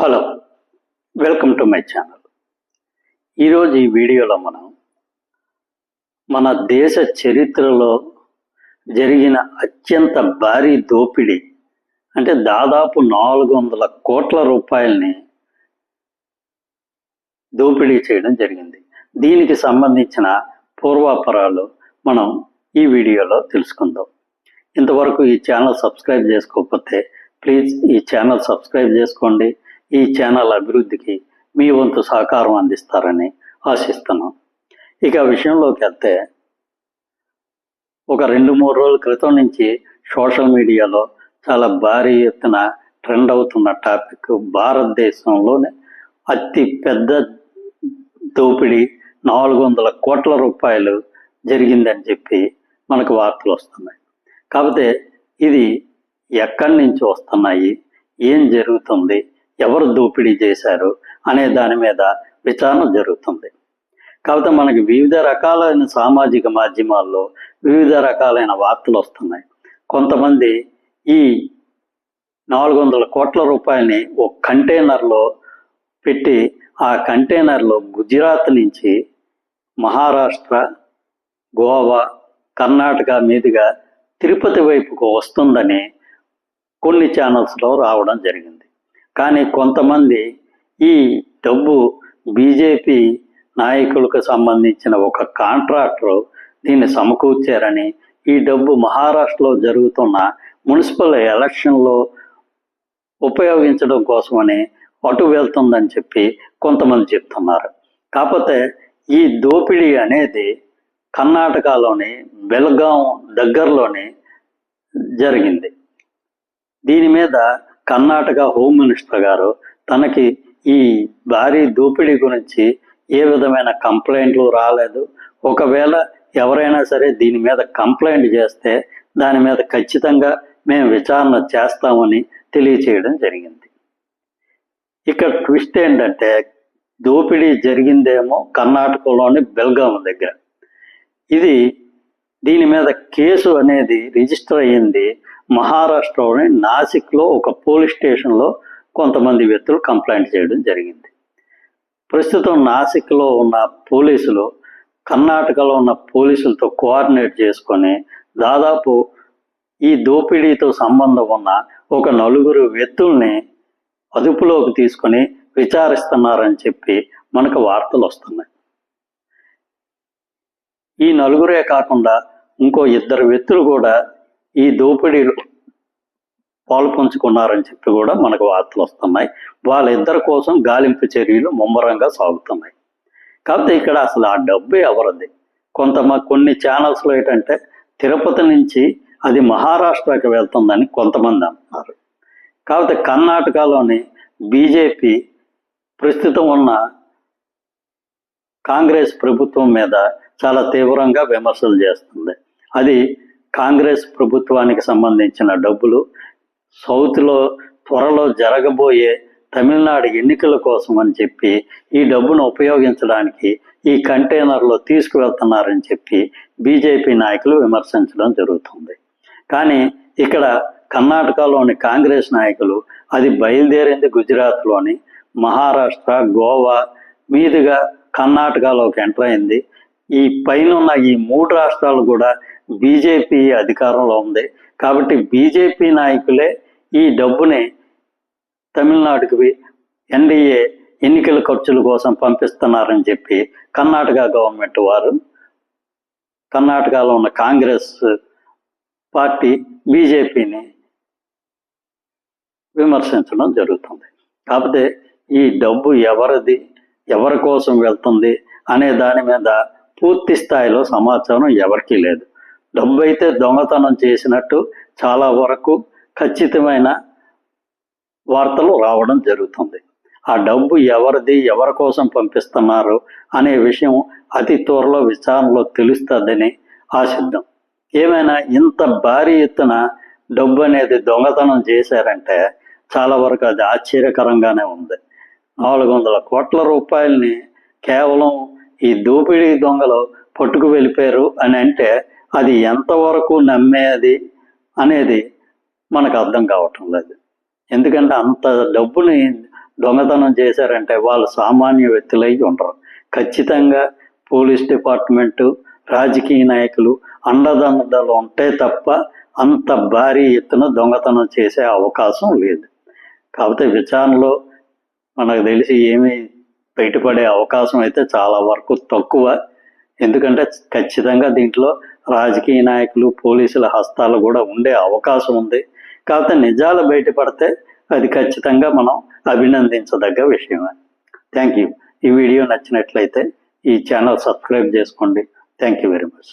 Hello, welcome to my channel. ఈరోజు ఈ వీడియోలో మన దేశ చరిత్రలో జరిగిన అత్యంత భారీ దోపిడీ అంటే దాదాపు 400 కోట్ల రూపాయలని దోపిడీ చేయడం జరిగింది. దీనికి సంబంధించిన పూర్వాపరాలు మనం ఈ వీడియోలో తెలుసుకుందాం. ఇంతవరకు ఈ ఛానల్ సబ్స్క్రైబ్ చేసుకోకపోతే ప్లీజ్ ఈ ఛానల్ సబ్స్క్రైబ్ చేసుకోండి. ఈ ఛానల్ అభివృద్ధికి మీ వంతు సహకారం అందిస్తారని ఆశిస్తున్నాం. ఇక విషయంలోకి వెళ్తే, ఒక 2-3 రోజుల క్రితం నుంచి సోషల్ మీడియాలో చాలా భారీ ఎత్తున ట్రెండ్ అవుతున్న టాపిక్ భారతదేశంలోనే అతి పెద్ద దోపిడీ 400 కోట్ల రూపాయలు జరిగిందని చెప్పి మనకు వార్తలు వస్తున్నాయి. కాకపోతే ఇది ఎక్కడి నుంచి వస్తున్నాయి, ఏం జరుగుతుంది, ఎవరు దోపిడీ చేశారు అనే దాని మీద విచారణ జరుగుతుంది. కాకపోతే మనకి వివిధ రకాలైన సామాజిక మాధ్యమాల్లో వివిధ రకాలైన వార్తలు వస్తున్నాయి. కొంతమంది ఈ 400 కోట్ల రూపాయలని ఒక కంటైనర్లో పెట్టి ఆ కంటైనర్లో గుజరాత్ నుంచి మహారాష్ట్ర, గోవా, కర్ణాటక మీదుగా తిరుపతి వైపుకు వస్తుందని కొన్ని ఛానల్స్లో రావడం జరిగింది. కానీ కొంతమంది ఈ డబ్బు బీజేపీ నాయకులకు సంబంధించిన ఒక కాంట్రాక్టర్ దీన్ని సమకూర్చారని, ఈ డబ్బు మహారాష్ట్రలో జరుగుతున్న మున్సిపల్ ఎలక్షన్లో ఉపయోగించడం కోసమని అటు వెళ్తుందని చెప్పి కొంతమంది చెప్తున్నారు. కాకపోతే ఈ దోపిడీ అనేది కర్ణాటకలోని బెల్గాం దగ్గరలోనే జరిగింది. దీని మీద కర్ణాటక హోమ్ మినిస్టర్ గారు తనకి ఈ భారీ దోపిడీ గురించి ఏ విధమైన కంప్లైంట్లు రాలేదు, ఒకవేళ ఎవరైనా సరే దీని మీద కంప్లైంట్ చేస్తే దాని మీద ఖచ్చితంగా మేము విచారణ చేస్తామని తెలియచేయడం జరిగింది. ఇక్కడ ట్విస్ట్ ఏంటంటే, దోపిడీ జరిగిందేమో కర్ణాటకలోని బెల్గాం దగ్గర. దీని మీద కేసు అనేది రిజిస్టర్ అయ్యింది మహారాష్ట్రలోని నాసిక్లో ఒక పోలీస్ స్టేషన్లో కొంతమంది వ్యక్తులు కంప్లైంట్ చేయడం జరిగింది. ప్రస్తుతం నాసిక్లో ఉన్న పోలీసులు కర్ణాటకలో ఉన్న పోలీసులతో కోఆర్డినేట్ చేసుకొని దాదాపు ఈ దోపిడీతో సంబంధం ఉన్న ఒక 4 వ్యక్తుల్ని అదుపులోకి తీసుకొని విచారిస్తున్నారని చెప్పి మనకు వార్తలు వస్తున్నాయి. ఈ 4 కాకుండా ఇంకో 2 వ్యక్తులు కూడా ఈ దోపిడీలో పాల్పంచుకున్నారని చెప్పి కూడా మనకు వార్తలు వస్తున్నాయి. వాళ్ళిద్దరి కోసం గాలింపు చర్యలు ముమ్మరంగా సాగుతున్నాయి. కాకపోతే ఇక్కడ అసలు ఆ డబ్బు ఎవరిది? కొన్ని ఛానల్స్లో ఏంటంటే తిరుపతి నుంచి అది మహారాష్ట్రకి వెళ్తుందని కొంతమంది అంటున్నారు. కాకపోతే కర్ణాటకలోని బీజేపీ ప్రస్తుతం ఉన్న కాంగ్రెస్ ప్రభుత్వం మీద చాలా తీవ్రంగా విమర్శలు చేస్తుంది. అది కాంగ్రెస్ ప్రభుత్వానికి సంబంధించిన డబ్బులు సౌత్లో త్వరలో జరగబోయే తమిళనాడు ఎన్నికల కోసం అని చెప్పి ఈ డబ్బును ఉపయోగించడానికి ఈ కంటైనర్లో తీసుకువెళ్తున్నారని చెప్పి బీజేపీ నాయకులు విమర్శించడం జరుగుతుంది. కానీ ఇక్కడ కర్ణాటకలోని కాంగ్రెస్ నాయకులు అది బయలుదేరింది గుజరాత్లోని మహారాష్ట్ర, గోవా మీదుగా కర్ణాటకలోకి ఎంటర్ అయింది. ఈ పైన ఈ 3 రాష్ట్రాలు కూడా బీజేపీ అధికారంలో ఉంది. కాబట్టి బీజేపీ నాయకులే ఈ డబ్బుని తమిళనాడుకి ఎన్డీఏ ఎన్నికల ఖర్చుల కోసం పంపిస్తున్నారని చెప్పి కర్ణాటక గవర్నమెంట్ వారు, కర్ణాటకలో ఉన్న కాంగ్రెస్ పార్టీ బీజేపీని విమర్శించడం జరుగుతుంది. కాకపోతే ఈ డబ్బు ఎవరిది, ఎవరి కోసం వెళ్తుంది అనే దాని మీద పూర్తి స్థాయిలో సమాచారం ఎవరికీ లేదు. డబ్బు అయితే దొంగతనం చేసినట్టు చాలా వరకు ఖచ్చితమైన వార్తలు రావడం జరుగుతుంది. ఆ డబ్బు ఎవరిది, ఎవరి కోసం పంపిస్తున్నారు అనే విషయం అతి త్వరలో విచారణలో తెలుస్తుందని ఆశిద్దాం. ఏమైనా ఇంత భారీ ఎత్తున డబ్బు అనేది దొంగతనం చేశారంటే చాలా వరకు అది ఆశ్చర్యకరంగానే ఉంది. 400 కోట్ల రూపాయలని కేవలం ఈ దోపిడీ దొంగలు పట్టుకు వెళ్ళిపోయారు అని అంటే అది ఎంతవరకు నమ్మేది అనేది మనకు అర్థం కావటం లేదు. ఎందుకంటే అంత డబ్బుని దొంగతనం చేశారంటే వాళ్ళు సామాన్య వ్యక్తులై ఉండరు. ఖచ్చితంగా పోలీస్ డిపార్ట్మెంటు, రాజకీయ నాయకులు అండదండలు ఉంటే తప్ప అంత భారీ ఎత్తున దొంగతనం చేసే అవకాశం లేదు. కాకపోతే విచారణలో మనకు తెలిసి ఏమీ బయటపడే అవకాశం అయితే చాలా వరకు తక్కువ. ఎందుకంటే ఖచ్చితంగా దీంట్లో రాజకీయ నాయకులు, పోలీసుల హస్తాలు కూడా ఉండే అవకాశం ఉంది. కాకపోతే నిజాలు బయటపడితే అది ఖచ్చితంగా మనం అభినందించదగ్గ విషయమే. Thank you. ఈ వీడియో నచ్చినట్లయితే ఈ ఛానల్ సబ్స్క్రైబ్ చేసుకోండి. Thank you very much.